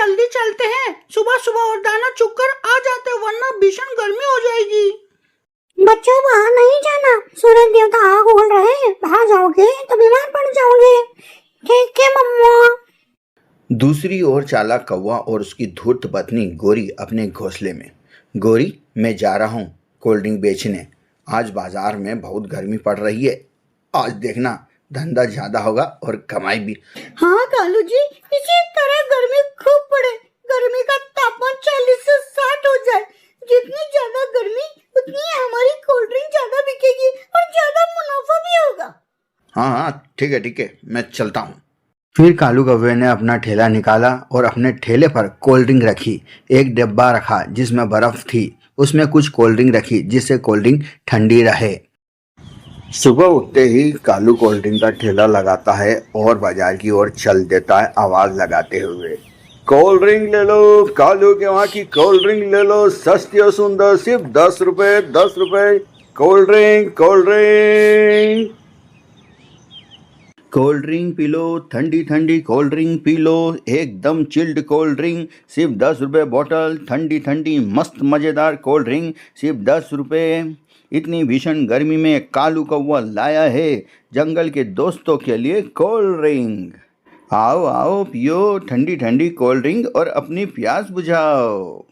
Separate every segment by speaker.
Speaker 1: जल्दी चलते हैं, सुबह सुबह और दाना चुग कर आ जाते वरना भीषण गर्मी हो जाएगी।
Speaker 2: बच्चों बाहर नहीं जाना, सूरज देवता आग उगल रहे हैं, बाहर जाओगे तो बीमार पड़ जाओगे। ठीक है मम्मा।
Speaker 3: दूसरी ओर चालाक कौवा और उसकी धूर्त पत्नी गोरी अपने घोंसले में। गोरी, मैं जा रहा हूँ कोल्ड ड्रिंक बेचने। आज बाजार में बहुत गर्मी पड़ रही है। आज देखना धंधा ज्यादा होगा और कमाई भी।
Speaker 2: हाँ कालू जी, इसी तरह गर्मी खूब पड़े, गर्मी का तापमान 40 से 60 हो जाए। जितनी ज्यादा गर्मी उतनी हमारी कोल्ड ड्रिंक ज्यादा बिकेगी और ज्यादा मुनाफा भी होगा।
Speaker 3: हाँ, ठीक है, मैं चलता हूँ। फिर कालू कौवे ने अपना ठेला निकाला और अपने ठेले पर कोल्ड ड्रिंक रखी। एक डिब्बा रखा जिसमें बर्फ थी, उसमें कुछ कोल्ड ड्रिंक रखी जिससे कोल्ड ड्रिंक ठंडी रहे। सुबह उठते ही कालू कोल्ड ड्रिंक का ठेला लगाता है और बाजार की ओर चल देता है आवाज लगाते हुए। कोल्ड ड्रिंक ले लो, कालू के वहाँ की कोल्ड ड्रिंक ले लो, सस्ती और सुंदर, सिर्फ 10 रुपए, 10 रुपए। कोल्ड ड्रिंक कोल्ड ड्रिंक पी लो, ठंडी ठंडी कोल्ड ड्रिंक पी लो, एकदम चिल्ड कोल्ड ड्रिंक, सिर्फ 10 रुपये बॉटल, ठंडी ठंडी मस्त मज़ेदार कोल्ड ड्रिंक, सिर्फ 10 रुपये। इतनी भीषण गर्मी में कालू कौवा लाया है जंगल के दोस्तों के लिए कोल्ड ड्रिंक। आओ आओ पियो ठंडी ठंडी कोल्ड ड्रिंक और अपनी प्यास बुझाओ।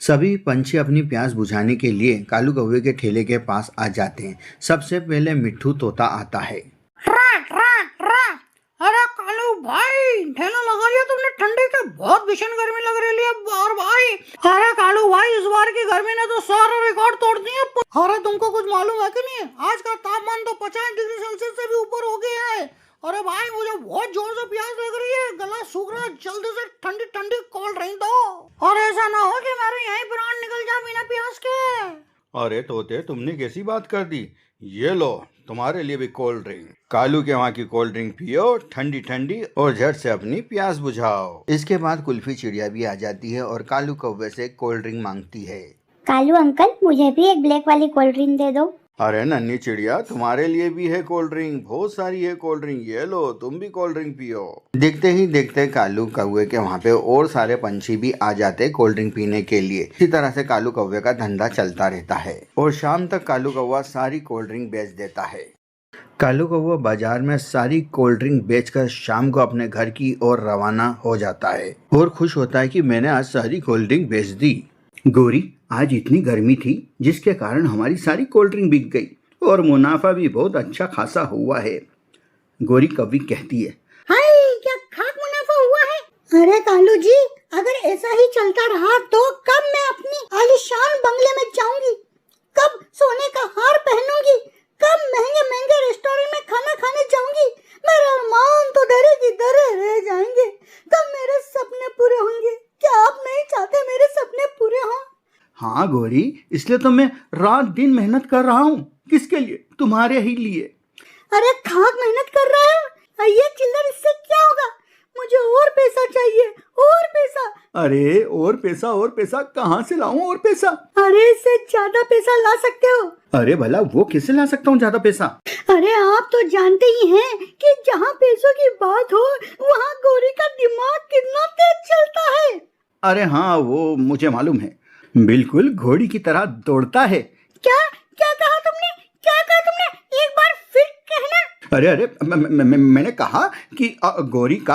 Speaker 3: सभी पंछी अपनी प्यास बुझाने के लिए कालू कौवे के ठेले के पास आ जाते हैं। सबसे पहले मिट्ठू तोता आता है।
Speaker 1: अरे कालू भाई, ठेला लगा लिया तुमने ठंडी के, बहुत भीषण गर्मी लग रही है और भाई। अरे कालू भाई, इस बार की गर्मी ने तो सारे रिकॉर्ड तोड़ दिए। अरे तुमको कुछ मालूम है कि नहीं, आज का तापमान तो 50 डिग्री सेल्सियस से भी ऊपर हो गया है। अरे भाई मुझे बहुत जोर से प्यास लग रही है, गला सूख रहा है, जल्दी से ठंडी ठंडी कोल्ड ड्रिंक दो। और ऐसा ना हो कि मेरे यहीं प्राण निकल जाए बिना प्यास के।
Speaker 3: अरे तोते, तुमने कैसी बात कर दी। ये लो तुम्हारे लिए भी कोल्ड ड्रिंक। कालू के वहाँ की कोल्ड ड्रिंक पियो ठंडी ठंडी और झट से अपनी प्यास बुझाओ। इसके बाद कुल्फी चिड़िया भी आ जाती है और कालू कौवे से कोल्ड ड्रिंक मांगती है।
Speaker 2: कालू अंकल, मुझे भी एक ब्लैक वाली कोल्ड ड्रिंक दे दो।
Speaker 3: अरे नन्ही चिड़िया, तुम्हारे लिए भी है कोल्ड ड्रिंक, बहुत सारी है कोल्ड ड्रिंक, ये लो तुम भी कोल्ड ड्रिंक पियो। देखते ही देखते कालू कौवे के वहाँ पे और सारे पंछी भी आ जाते कोल्ड ड्रिंक पीने के लिए। इसी तरह से कालू कौवे का धंधा चलता रहता है और शाम तक कालू कौवा सारी कोल्ड ड्रिंक बेच देता है। कालू कौवा बाजार में सारी कोल्ड ड्रिंक बेचकर शाम को अपने घर की ओर रवाना हो जाता है और खुश होता है कि मैंने आज सारी कोल्ड ड्रिंक बेच दी। गोरी, आज इतनी गर्मी थी जिसके कारण हमारी सारी कोल्ड ड्रिंक बिक गई और मुनाफा भी बहुत अच्छा खासा हुआ है। गोरी कवि कहती है,
Speaker 2: हाय क्या खाक मुनाफा हुआ है। अरे कालू जी, अगर ऐसा ही चलता रहा तो कब मैं अपनी आलीशान बंगले में जाऊंगी, कब सोने का हार पहनूंगी, कब महंगे महंगे रेस्टोरेंट में खाना खाने जाऊंगी। मेरे अरमान तो डरे की डरे रह जाएंगे। कब मेरे सपने पूरे होंगे। क्या आप नहीं चाहते मेरे सपने पूरे हों?
Speaker 3: हाँ गोरी, इसलिए तो मैं रात दिन मेहनत कर रहा हूँ। किसके लिए? तुम्हारे ही लिए।
Speaker 2: अरे खाक मेहनत कर रहा है, ये चिल्लर, इससे क्या होगा। मुझे और पैसा चाहिए, और पैसा।
Speaker 3: अरे और पैसा कहाँ से लाऊं और पैसा?
Speaker 2: अरे इससे ज्यादा पैसा ला सकते हो।
Speaker 3: अरे भला वो कैसे ला सकता हूँ ज्यादा पैसा?
Speaker 2: अरे आप तो जानते ही हैं कि जहाँ पैसों की बात हो वहाँ गोरी का दिमाग कितना तेज चलता है।
Speaker 3: अरे हाँ, वो मुझे मालूम है, बिल्कुल घोड़ी की तरह दौड़ता है।
Speaker 2: क्या क्या कहा तुमने, क्या कहा तुमने, एक बार फिर कहना।
Speaker 3: अरे मैंने कहा कि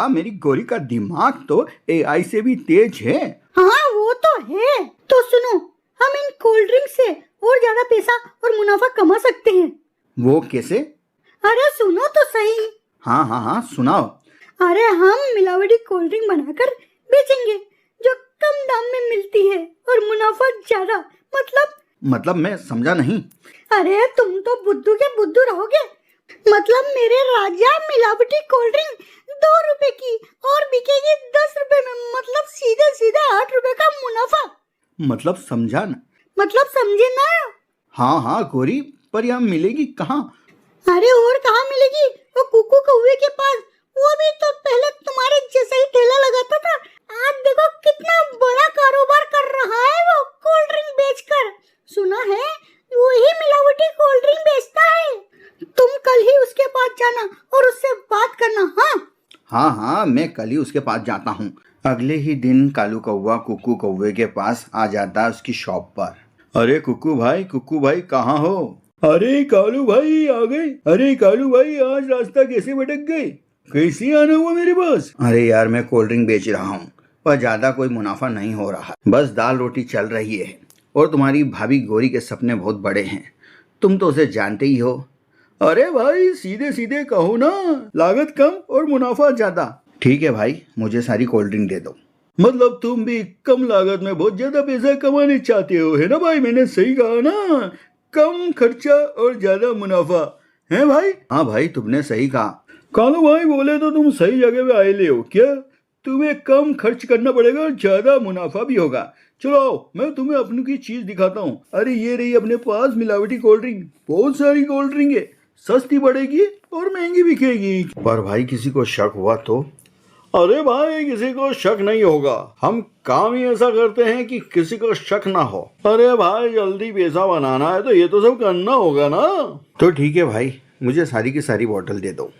Speaker 3: मेरी गोरी का दिमाग तो AI से भी तेज है।
Speaker 2: हाँ वो तो है। तो सुनो, हम इन कोल्ड ड्रिंक से और ज्यादा पैसा और मुनाफा कमा सकते हैं।
Speaker 3: वो कैसे?
Speaker 2: अरे सुनो तो सही।
Speaker 3: हाँ सुनाओ।
Speaker 2: अरे हम मिलावटी कोल्ड ड्रिंक बनाकर बेचेंगे जो कम दाम में मिलती है और मुनाफा ज्यादा।
Speaker 3: मतलब मैं समझा नहीं।
Speaker 2: अरे तुम तो बुद्धू के बुद्धू रहोगे। मतलब मेरे राजा, मिलावटी कोल्ड ड्रिंक 2 रुपए की और बिकेगी 10 रुपए में, मतलब सीधे सीधे 8 रुपए का मुनाफा।
Speaker 3: मतलब समझा ना?
Speaker 2: मतलब समझे ना?
Speaker 3: हाँ गोरी, पर यह मिलेगी कहाँ?
Speaker 2: अरे और कहाँ मिलेगी, वो कुकू कौवे के पास। वो भी तो पहले तुम्हारे जैसा ही ठेला लगाता था, आज देखो कितना बड़ा कारोबार कर रहा है वो कोल्ड ड्रिंक बेचकर। सुना है वो ही मिलावटी कोल्ड ड्रिंक बेचता है। तुम कल ही उसके पास जाना और उससे बात करना। हाँ,
Speaker 3: मैं कल ही उसके पास जाता हूँ। अगले ही दिन कालू कौवा कुक्कू कौवे के पास आ जाता है उसकी शॉप पर। अरे कुक्कू भाई कहाँ हो? अरे कालू भाई आ गए। अरे कालू भाई आज रास्ता कैसे भटक गए? कैसे आना हुआ मेरे पास? अरे यार मैं कोल्ड ड्रिंक बेच रहा हूँ पर ज्यादा कोई मुनाफा नहीं हो रहा, बस दाल रोटी चल रही है। और तुम्हारी भाभी गौरी के सपने बहुत बड़े हैं, तुम तो उसे जानते ही हो। अरे भाई सीधे सीधे कहो ना, लागत कम और मुनाफा ज्यादा। ठीक है भाई, मुझे सारी कोल्ड ड्रिंक दे दो। मतलब तुम भी कम लागत में बहुत ज्यादा पैसा कमाने चाहते हो, है ना भाई? मैंने सही कहा ना, कम खर्चा और ज्यादा मुनाफा, है भाई? हाँ भाई तुमने सही कहा। कालू भाई बोले तो तुम सही जगह पे आए ले हो। क्या तुम्हें कम खर्च करना पड़ेगा और ज्यादा मुनाफा भी होगा। चलो आओ मैं तुम्हें अपनी की चीज दिखाता हूँ। अरे ये रही अपने पास मिलावटी कोल्ड ड्रिंक। बहुत सारी कोल्ड ड्रिंक है, सस्ती पड़ेगी और महंगी बिकेगी। पर भाई किसी को शक हुआ तो? अरे भाई किसी को शक नहीं होगा, हम काम ही ऐसा करते हैं कि किसी को शक ना हो। अरे भाई जल्दी पैसा बनाना है तो ये तो सब करना होगा ना। तो ठीक है भाई, मुझे सारी की सारी बोतल दे दो।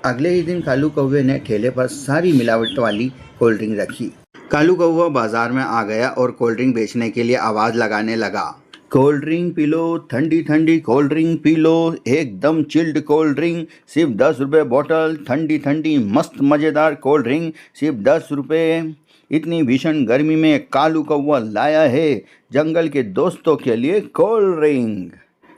Speaker 3: अगले ही दिन कालू कौवे ने ठेले पर सारी मिलावट वाली कोल्ड ड्रिंक रखी। कालू कौवा बाजार में आ गया और कोल्ड ड्रिंक बेचने के लिए आवाज लगाने लगा। कोल्ड ड्रिंक पी लो, ठंडी ठंडी कोल्ड ड्रिंक पी लो, एकदम चिल्ड कोल्ड ड्रिंक, सिर्फ 10 रुपये बोतल। ठंडी ठंडी मस्त मज़ेदार कोल्ड ड्रिंक सिर्फ 10 रुपये। इतनी भीषण गर्मी में कालू कौवा लाया है जंगल के दोस्तों के लिए कोल्ड ड्रिंक।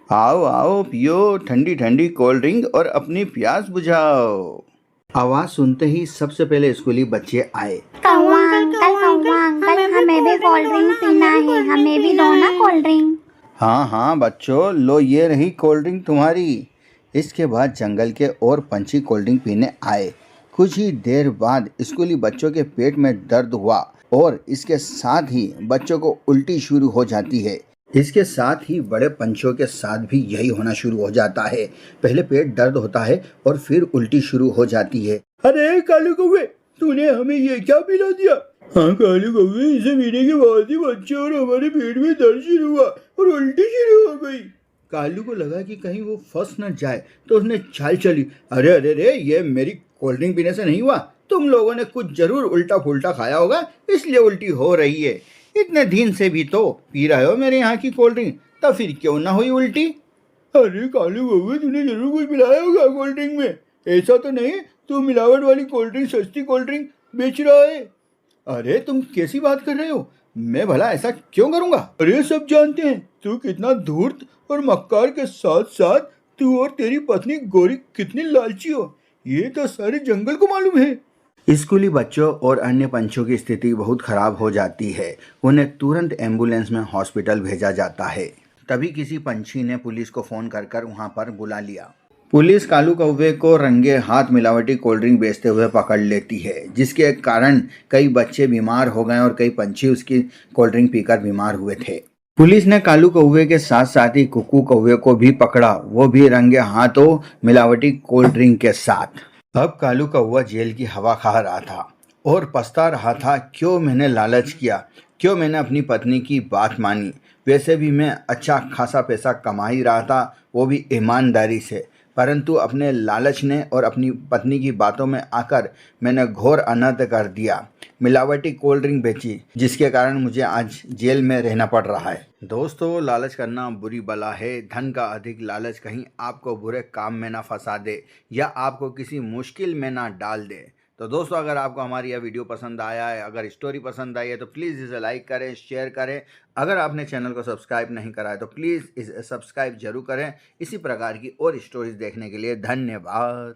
Speaker 3: आओ आओ पियो ठंडी ठंडी कोल्ड ड्रिंक और अपनी प्यास बुझाओ। आवाज सुनते ही सबसे पहले स्कूली बच्चे आए।
Speaker 2: कौवा अंकल हमें भी कोल्ड ड्रिंक पीना है, हमें भी दो ना कोल्ड ड्रिंक।
Speaker 3: हाँ बच्चों, लो ये रही कोल्ड ड्रिंक तुम्हारी। इसके बाद जंगल के और पंछी कोल्ड ड्रिंक पीने आए। कुछ ही देर बाद स्कूली बच्चों के पेट में दर्द हुआ और इसके साथ ही बच्चों को उल्टी शुरू हो जाती है। इसके साथ ही बड़े पंछियों के साथ भी यही होना शुरू हो जाता है। पहले पेट दर्द होता है और फिर उल्टी शुरू हो जाती है। अरे कालू कौवे, तूने हमें ये क्या पिला दिया? हाँ कालू कौवे, इसे पीने के बाद ही बच्चे और हमारे पेट में दर्द शुरू हुआ और उल्टी शुरू हो गई। कालू को लगा कि कहीं वो फंस न जाए तो उसने चाल चली। अरे अरे रे, ये मेरी कोल्ड ड्रिंक पीने से नहीं हुआ, तुम लोगों ने कुछ जरूर उल्टा फुल्टा खाया होगा इसलिए उल्टी हो रही है। इतने दिन से भी तो पी रहे हो मेरे यहाँ की कोल्ड ड्रिंक, तब फिर क्यों ना हुई उल्टी? अरे कालू कौवे, तूने जरूर कुछ मिलाया होगा कोल्ड ड्रिंक में। ऐसा तो नहीं तू मिलावट वाली कोल्ड ड्रिंक, सस्ती कोल्ड ड्रिंक बेच रहा है? अरे तुम कैसी बात कर रहे हो, मैं भला ऐसा क्यों करूँगा? अरे सब जानते हैं तू कितना धूर्त और मक्कार के साथ साथ तू और तेरी पत्नी गौरी कितनी लालची हो, ये तो सारे जंगल को मालूम है। स्कूली बच्चों और अन्य पंछियों की स्थिति बहुत खराब हो जाती है। उन्हें तुरंत एम्बुलेंस में हॉस्पिटल भेजा जाता है। तभी किसी पंछी ने पुलिस को फोन कर वहां पर बुला लिया। पुलिस कालू कौवे को रंगे हाथ मिलावटी कोल्ड ड्रिंक बेचते हुए पकड़ लेती है, जिसके कारण कई बच्चे बीमार हो गए और कई पंछी उसकी कोल्ड ड्रिंक पीकर बीमार हुए थे। पुलिस ने कालू कौवे के साथ साथ ही कुक्कू कौवे को भी पकड़ा, वो भी रंगे हाथों मिलावटी कोल्ड ड्रिंक के साथ। अब कालू कौवा जेल की हवा खा रहा था और पछता रहा था, क्यों मैंने लालच किया, क्यों मैंने अपनी पत्नी की बात मानी। वैसे भी मैं अच्छा खासा पैसा कमा ही रहा था, वो भी ईमानदारी से, परंतु अपने लालच ने और अपनी पत्नी की बातों में आकर मैंने घोर अनर्थ कर दिया। मिलावटी कोल्ड ड्रिंक बेची, जिसके कारण मुझे आज जेल में रहना पड़ रहा है। दोस्तों, लालच करना बुरी बला है। धन का अधिक लालच कहीं आपको बुरे काम में ना फंसा दे या आपको किसी मुश्किल में ना डाल दे। तो दोस्तों, अगर आपको हमारी यह वीडियो पसंद आया है, अगर स्टोरी पसंद आई है तो प्लीज़ इसे लाइक करें, शेयर करें। अगर आपने चैनल को सब्सक्राइब नहीं करा है तो प्लीज़ इसे सब्सक्राइब जरूर करें। इसी प्रकार की और स्टोरीज देखने के लिए धन्यवाद।